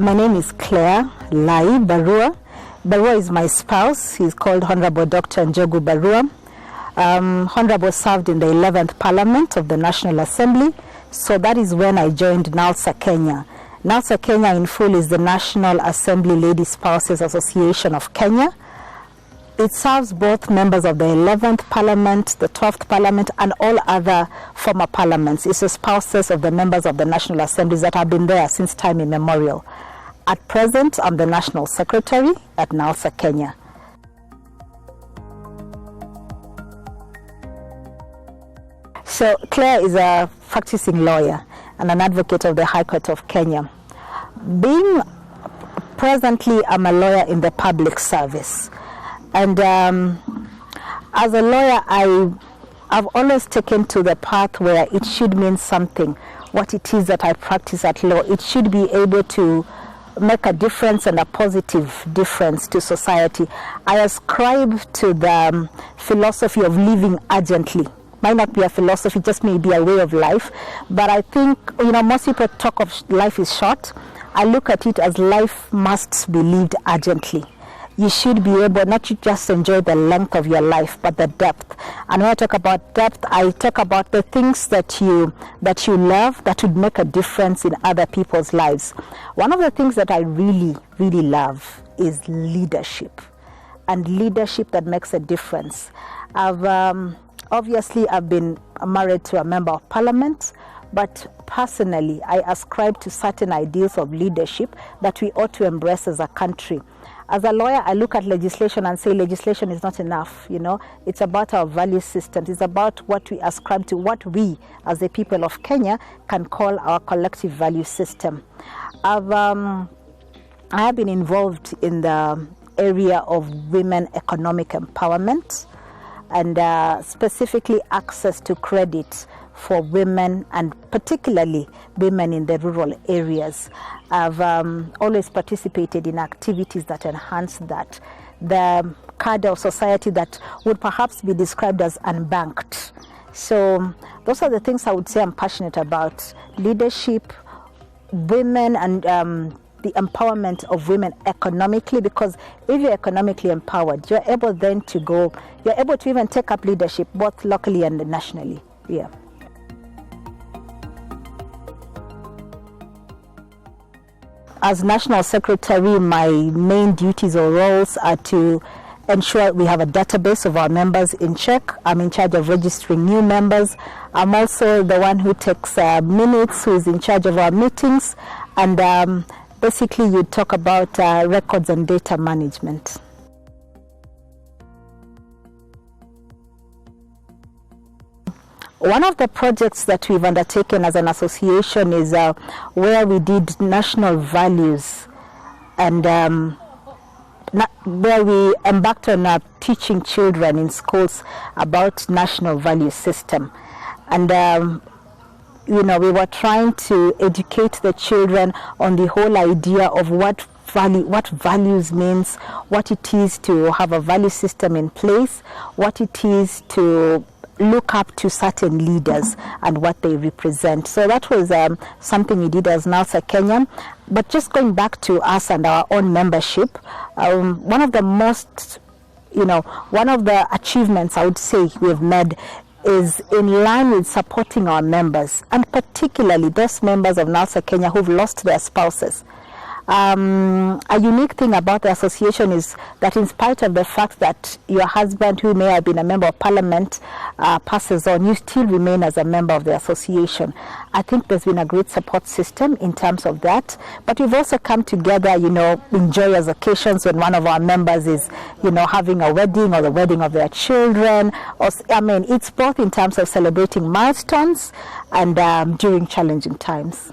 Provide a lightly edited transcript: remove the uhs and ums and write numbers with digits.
My name is Clare Lai Barua. Barua is my spouse. He's called Honorable Dr. Njogu Barua. Honorable served in the 11th Parliament of the National Assembly. So that is when I joined NALSA-Kenya. NALSA-Kenya in full is the National Assembly Lady Spouses Association of Kenya. It serves both members of the 11th Parliament, the 12th Parliament, and all other former parliaments. It's the spouses of the members of the National Assemblies that have been there since time immemorial. At present, I'm the National Secretary at NALSA-Kenya. So Claire is a practicing lawyer and an advocate of the High Court of Kenya. Presently, I'm a lawyer in the public service. And as a lawyer, I've always taken to the path where it should mean something, what it is that I practice at law. It should be able to make a difference and a positive difference to society. I ascribe to the philosophy of living urgently. Might not be a philosophy, just maybe a way of life. But I think, most people talk of life is short. I look at it as life must be lived urgently. You should be able not to just enjoy the length of your life, but the depth. And when I talk about depth, I talk about the things that you love that would make a difference in other people's lives. One of the things that I really, really love is leadership, and leadership that makes a difference. Obviously, I've been married to a member of parliament, but personally, I ascribe to certain ideals of leadership that we ought to embrace as a country. As a lawyer, I look at legislation and say legislation is not enough. It's about our value systems. It's about what we ascribe to, what we, as the people of Kenya, can call our collective value system. I have been involved in the area of women economic empowerment, and specifically access to credit for women, and particularly women in the rural areas. I've always participated in activities that enhance that. The cadre of society that would perhaps be described as unbanked. So those are the things I would say I'm passionate about. Leadership, women, and the empowerment of women economically, because if you're economically empowered, you're able then you're able to even take up leadership both locally and nationally. Yeah. As National Secretary, my main duties or roles are to ensure we have a database of our members in check. I'm in charge of registering new members. I'm also the one who takes minutes, who is in charge of our meetings, and basically you talk about records and data management. One of the projects that we've undertaken as an association is where we did national values, and where we embarked on teaching children in schools about national value system. And we were trying to educate the children on the whole idea of what values means, what it is to have a value system in place, what it is to look up to certain leaders and what they represent. So that was something we did as NALSA-Kenya. But just going back to us and our own membership, one of the achievements I would say we've made is in line with supporting our members, and particularly those members of NALSA-Kenya who've lost their spouses. A unique thing about the association is that in spite of the fact that your husband, who may have been a member of parliament, passes on, you still remain as a member of the association. I think there's been a great support system in terms of that. But we've also come together, in joyous occasions when one of our members is, having a wedding or the wedding of their children. It's both in terms of celebrating milestones and during challenging times.